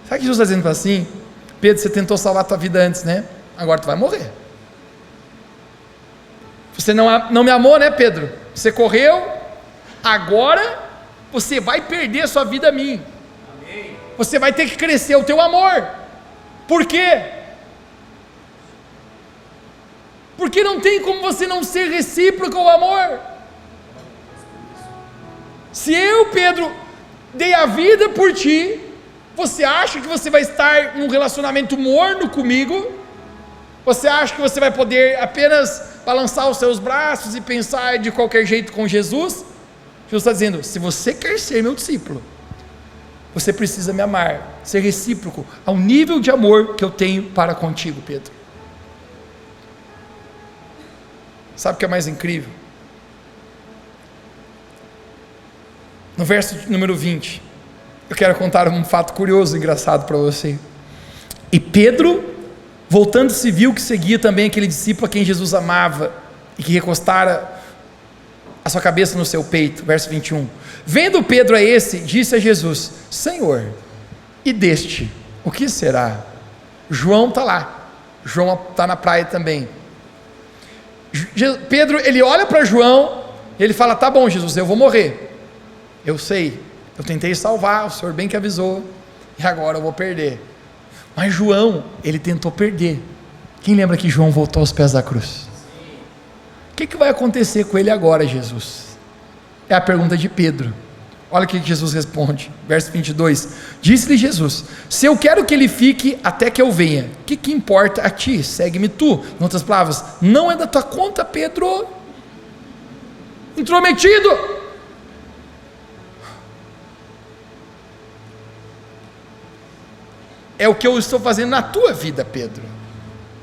Sabe o que Jesus está dizendo assim? Pedro, você tentou salvar a tua vida antes, né? Agora tu vai morrer. Você não me amou, né, Pedro? Você correu, agora você vai perder a sua vida a mim. Amém. Você vai ter que crescer o teu amor. Por quê? Porque não tem como você não ser recíproco ao amor. Se eu, Pedro, dei a vida por ti, você acha que você vai estar num relacionamento morno comigo? Você acha que você vai poder apenas balançar os seus braços e pensar de qualquer jeito com Jesus? Jesus está dizendo: se você quer ser meu discípulo, você precisa me amar, ser recíproco ao nível de amor que eu tenho para contigo, Pedro. Sabe o que é mais incrível? No verso número 20, eu quero contar um fato curioso e engraçado para você. E Pedro, voltando-se, viu que seguia também aquele discípulo a quem Jesus amava e que recostara a sua cabeça no seu peito. Verso 21, vendo Pedro a esse, disse a Jesus: Senhor, e deste, o que será? João está lá, João está na praia também. Pedro, ele olha para João, ele fala: tá bom, Jesus, eu vou morrer, eu sei, eu tentei salvar, o Senhor bem que avisou, e agora eu vou perder. Mas João, ele tentou perder. Quem lembra que João voltou aos pés da cruz? O que vai acontecer com ele agora, Jesus? É a pergunta de Pedro. Olha o que Jesus responde, verso 22, disse-lhe Jesus: se eu quero que ele fique até que eu venha, o que importa a ti? Segue-me tu. Em outras palavras, não é da tua conta, Pedro, intrometido. É o que eu estou fazendo na tua vida, Pedro.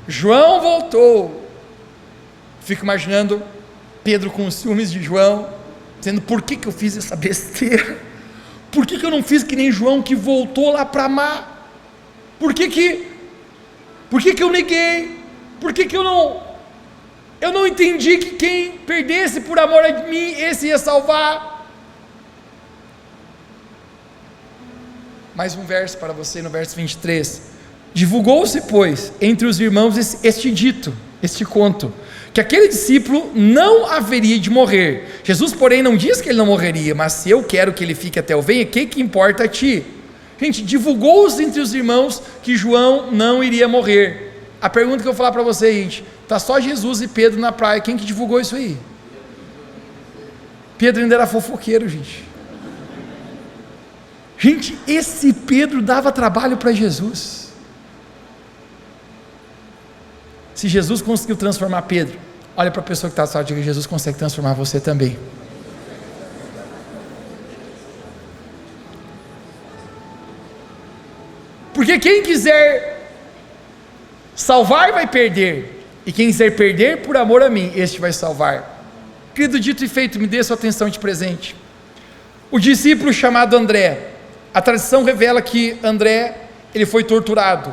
João voltou. Fico imaginando Pedro com os ciúmes de João, dizendo: por que eu fiz essa besteira? Por que eu não fiz que nem João, que voltou lá para amar? Por que eu neguei? Por que eu não entendi que quem perdesse por amor a mim, esse ia salvar? Mais um verso para você, no verso 23, divulgou-se, pois, entre os irmãos este conto, que aquele discípulo não haveria de morrer. Jesus, porém, não diz que ele não morreria, mas se eu quero que ele fique até eu venha, o que importa a ti? Gente, divulgou-se entre os irmãos que João não iria morrer. A pergunta que eu vou falar para você, gente, está só Jesus e Pedro na praia, quem que divulgou isso aí? Pedro ainda era fofoqueiro, gente. Gente, esse Pedro dava trabalho para Jesus. Se Jesus conseguiu transformar Pedro, olha para a pessoa que está à sua diga: Jesus consegue transformar você também. Porque quem quiser salvar vai perder, e quem quiser perder por amor a mim, este vai salvar. Querido, dito e feito, me dê sua atenção de presente. O discípulo chamado André, a tradição revela que André, ele foi torturado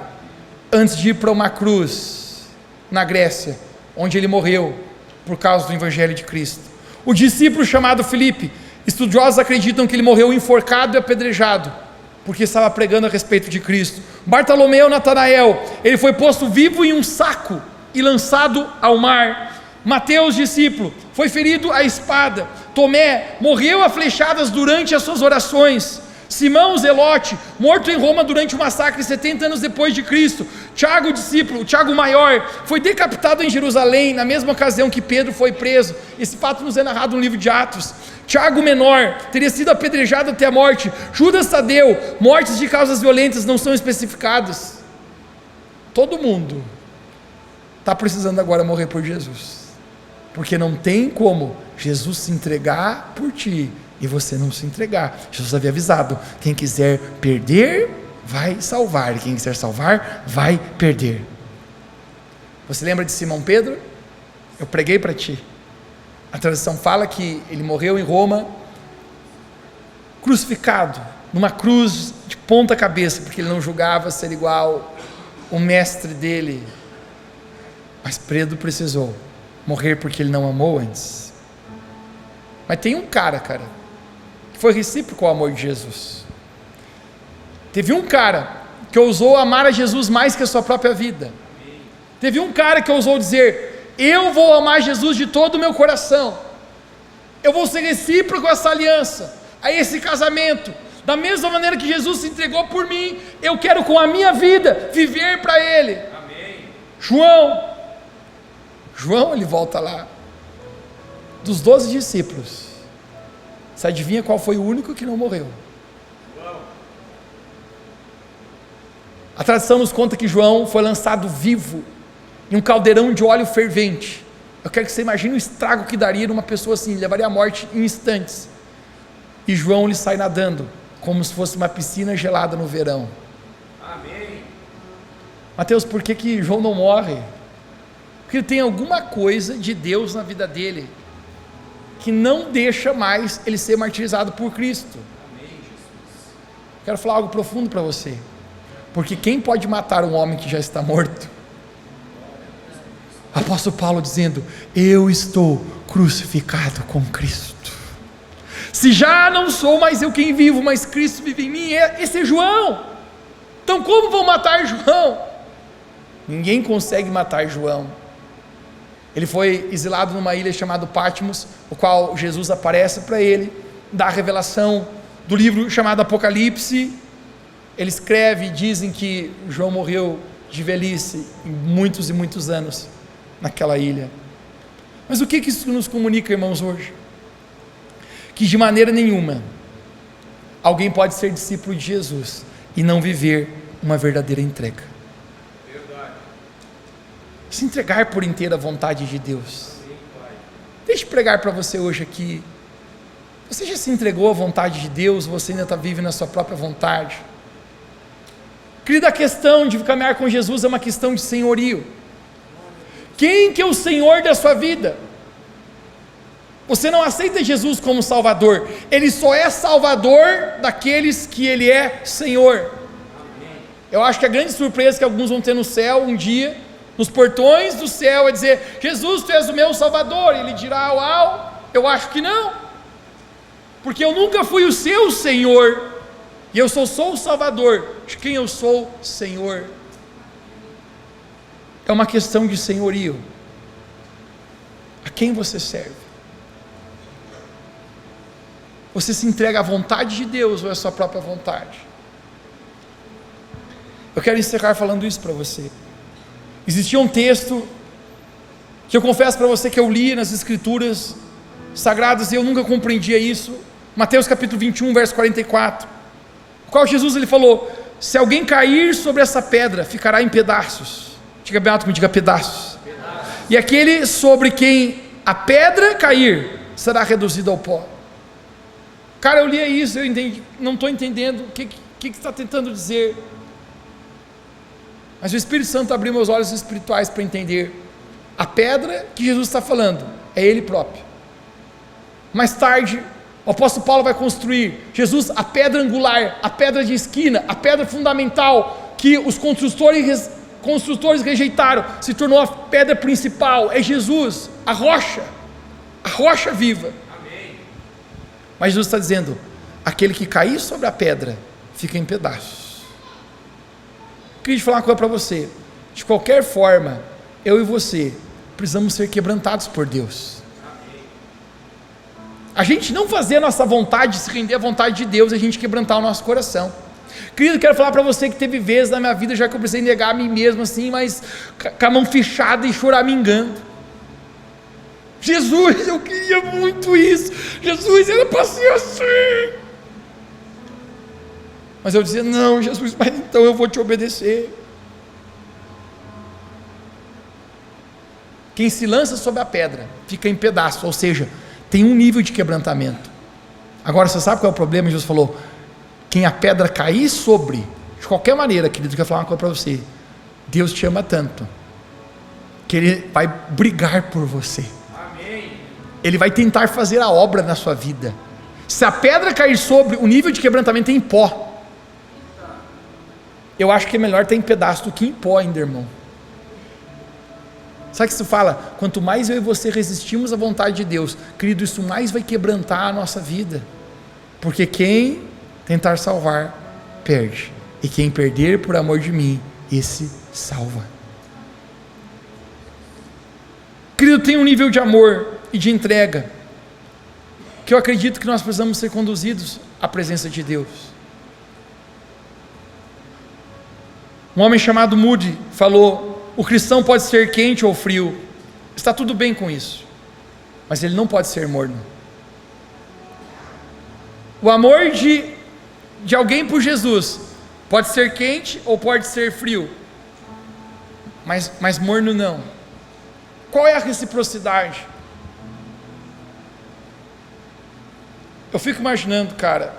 antes de ir para uma cruz na Grécia, onde ele morreu por causa do evangelho de Cristo. O discípulo chamado Filipe, estudiosos acreditam que ele morreu enforcado e apedrejado, porque estava pregando a respeito de Cristo. Bartolomeu, Natanael, ele foi posto vivo em um saco e lançado ao mar. Mateus, discípulo, foi ferido à espada. Tomé morreu a flechadas durante as suas orações. Simão Zelote, morto em Roma durante o massacre 70 anos depois de Cristo. Tiago, discípulo, Tiago maior, foi decapitado em Jerusalém, na mesma ocasião que Pedro foi preso. Esse fato nos é narrado no livro de Atos. Tiago menor, teria sido apedrejado até a morte. Judas Tadeu, mortes de causas violentas não são especificadas. Todo mundo está precisando agora morrer por Jesus, porque não tem como Jesus se entregar por ti e você não se entregar. Jesus havia avisado: quem quiser perder, vai salvar, e quem quiser salvar, vai perder. Você lembra de Simão Pedro? Eu preguei para ti. A tradição fala que ele morreu em Roma, crucificado, numa cruz de ponta cabeça, porque ele não julgava ser igual o mestre dele. Mas Pedro precisou morrer porque ele não amou antes. Mas tem um cara, que foi recíproco ao amor de Jesus. Teve um cara que ousou amar a Jesus mais que a sua própria vida. Teve um cara que ousou dizer: eu vou amar Jesus de todo o meu coração, eu vou ser recíproco a essa aliança, a esse casamento, da mesma maneira que Jesus se entregou por mim, eu quero com a minha vida viver para Ele.
Amém.
João, ele volta lá, dos 12 discípulos, você adivinha qual foi o único que não morreu? A tradição nos conta que João foi lançado vivo em um caldeirão de óleo fervente. Eu quero que você imagine o estrago que daria numa pessoa assim, levaria à morte em instantes. E João ele sai nadando, como se fosse uma piscina gelada no verão.
Amém.
Mateus, por que João não morre? Porque ele tem alguma coisa de Deus na vida dele, que não deixa mais ele ser martirizado por Cristo.
Amém, Jesus.
Quero falar algo profundo para você. Porque quem pode matar um homem que já está morto? Apóstolo Paulo dizendo: eu estou crucificado com Cristo. Se já não sou mais eu quem vivo, mas Cristo vive em mim. Esse é João. Então como vão matar João? Ninguém consegue matar João. Ele foi exilado numa ilha chamada Patmos, o qual Jesus aparece para ele, dá a revelação do livro chamado Apocalipse. Ele escreve e dizem que João morreu de velhice, em muitos e muitos anos, naquela ilha. Mas o que isso nos comunica, irmãos, hoje? Que de maneira nenhuma alguém pode ser discípulo de Jesus e não viver uma verdadeira entrega.
Verdade.
Se entregar por inteira à vontade de Deus. Deixa eu pregar para você hoje aqui. Você já se entregou à vontade de Deus? Você ainda está vivendo na sua própria vontade? Querida, a questão de caminhar com Jesus é uma questão de senhorio. Quem que é o Senhor da sua vida? Você não aceita Jesus como Salvador, Ele só é Salvador daqueles que Ele é Senhor. Eu acho que a grande surpresa que alguns vão ter no céu um dia, nos portões do céu, é dizer: Jesus, Tu és o meu Salvador. E Ele dirá: uau, eu acho que não, porque eu nunca fui o seu Senhor, e eu só sou o Salvador de quem eu sou Senhor. É uma questão de senhorio. A quem você serve? Você se entrega à vontade de Deus ou à sua própria vontade? Eu quero encerrar falando isso para você. Existia um texto que eu confesso para você que eu li nas Escrituras Sagradas e eu nunca compreendia isso. Mateus capítulo 21, verso 44, o qual Jesus ele falou: se alguém cair sobre essa pedra, ficará em pedaços. Diga bem alto comigo, diga pedaços. E aquele sobre quem a pedra cair, será reduzido ao pó. Cara, eu li isso, eu entendi, não estou entendendo o que está tentando dizer. Mas o Espírito Santo abriu meus olhos espirituais para entender. A pedra que Jesus está falando é Ele próprio. Mais tarde, o apóstolo Paulo vai construir Jesus, a pedra angular, a pedra de esquina, a pedra fundamental que os construtores rejeitaram, se tornou a pedra principal. É Jesus, a rocha viva.
Amém.
Mas Jesus está dizendo: aquele que cair sobre a pedra fica em pedaços. Queria falar uma coisa para você. De qualquer forma, eu e você precisamos ser quebrantados por Deus. A gente não fazer a nossa vontade, se render à vontade de Deus, a gente quebrantar o nosso coração. Querido, quero falar para você que teve vezes na minha vida já que eu precisei negar a mim mesmo assim, mas com a mão fechada e choramingando. Jesus, eu queria muito isso. Jesus, era para ser assim. Mas eu dizia, não, Jesus, mas então eu vou te obedecer. Quem se lança sobre a pedra fica em pedaço, ou seja, tem um nível de quebrantamento. Agora você sabe qual é o problema? Jesus falou, quem a pedra cair sobre, de qualquer maneira, querido, eu quero falar uma coisa para você, Deus te ama tanto, que Ele vai brigar por você.
Amém.
Ele vai tentar fazer a obra na sua vida. Se a pedra cair sobre, o nível de quebrantamento é em pó. Eu acho que é melhor ter em pedaço do que em pó ainda, irmão. Sabe o que isso fala? Quanto mais eu e você resistimos à vontade de Deus, querido, isso mais vai quebrantar a nossa vida. Porque quem tentar salvar, perde. E quem perder por amor de mim, esse salva. Querido, tem um nível de amor e de entrega, que eu acredito que nós precisamos ser conduzidos à presença de Deus. Um homem chamado Moody falou, o cristão pode ser quente ou frio, está tudo bem com isso, mas ele não pode ser morno. O amor de alguém por Jesus pode ser quente ou pode ser frio, mas morno não. Qual é a reciprocidade? Eu fico imaginando, cara,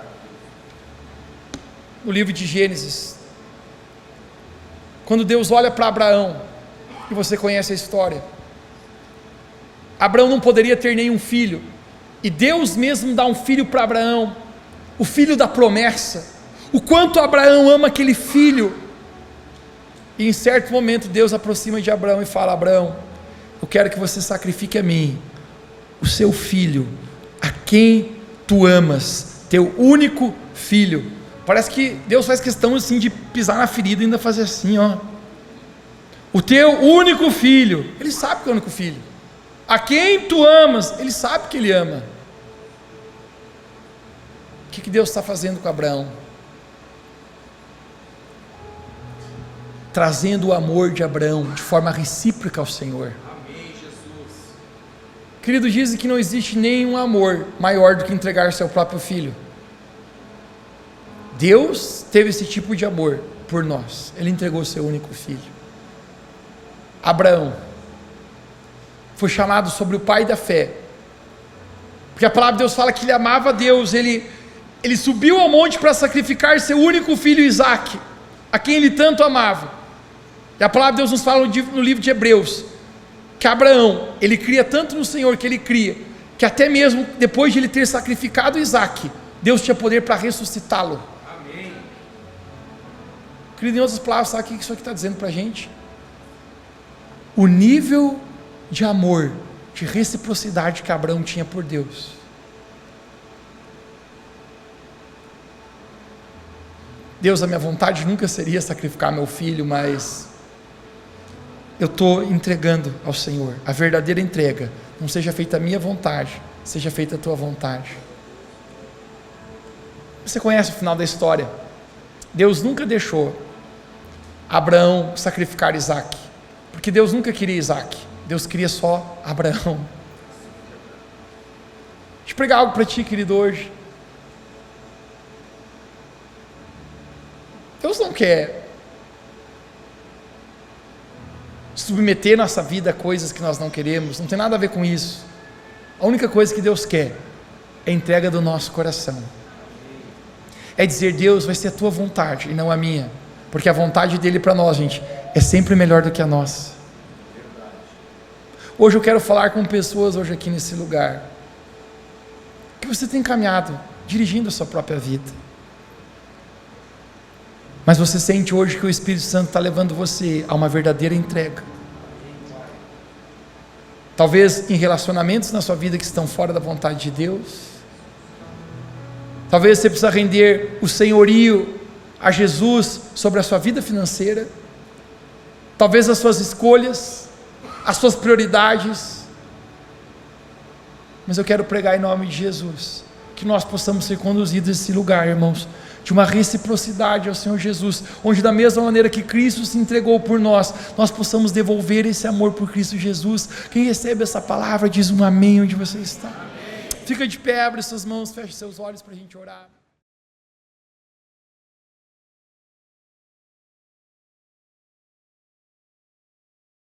no livro de Gênesis, quando Deus olha para Abraão, e você conhece a história, Abraão não poderia ter nenhum filho, e Deus mesmo dá um filho para Abraão, o filho da promessa, o quanto Abraão ama aquele filho, e em certo momento Deus aproxima de Abraão e fala, Abraão, eu quero que você sacrifique a mim, o seu filho, a quem tu amas, teu único filho. Parece que Deus faz questão assim de pisar na ferida e ainda fazer assim, ó. O teu único filho, Ele sabe que é o único filho. A quem tu amas, Ele sabe que Ele ama. O que Deus está fazendo com Abraão? Trazendo o amor de Abraão de forma recíproca ao Senhor.
Amém, Jesus.
Querido, dizem que não existe nenhum amor maior do que entregar seu próprio filho. Deus teve esse tipo de amor por nós, Ele entregou o seu único filho. Abraão foi chamado sobre o pai da fé, porque a palavra de Deus fala que ele amava a Deus, ele subiu ao monte para sacrificar seu único filho Isaque, a quem ele tanto amava. E a palavra de Deus nos fala no livro de Hebreus, que Abraão, ele cria tanto no Senhor, que ele cria, que até mesmo depois de ele ter sacrificado Isaque, Deus tinha poder para ressuscitá-lo.
Amém.
Querido, em outras palavras, sabe o que isso aqui está dizendo para a gente? O nível de amor, de reciprocidade que Abraão tinha por Deus. Deus, a minha vontade nunca seria sacrificar meu filho, mas eu estou entregando ao Senhor, a verdadeira entrega, não seja feita a minha vontade, seja feita a tua vontade. Você conhece o final da história? Deus nunca deixou Abraão sacrificar Isaque, porque Deus nunca queria Isaque, Deus queria só Abraão. Deixa eu pregar algo para ti, querido, hoje. Deus não quer submeter nossa vida a coisas que nós não queremos, não tem nada a ver com isso. A única coisa que Deus quer é a entrega do nosso coração, é dizer, Deus, vai ser a tua vontade e não a minha, porque a vontade dele para nós, gente, é sempre melhor do que a nossa. Hoje eu quero falar com pessoas hoje aqui nesse lugar, que você tem caminhado, dirigindo a sua própria vida, mas você sente hoje que o Espírito Santo está levando você a uma verdadeira entrega, talvez em relacionamentos na sua vida que estão fora da vontade de Deus, talvez você precisa render o senhorio a Jesus sobre a sua vida financeira, talvez as suas escolhas, as suas prioridades, mas eu quero pregar em nome de Jesus, que nós possamos ser conduzidos a esse lugar, irmãos, de uma reciprocidade ao Senhor Jesus, onde da mesma maneira que Cristo se entregou por nós, nós possamos devolver esse amor por Cristo Jesus. Quem recebe essa palavra diz um amém onde você está. Fica de pé, abre suas mãos, feche seus olhos para a gente orar.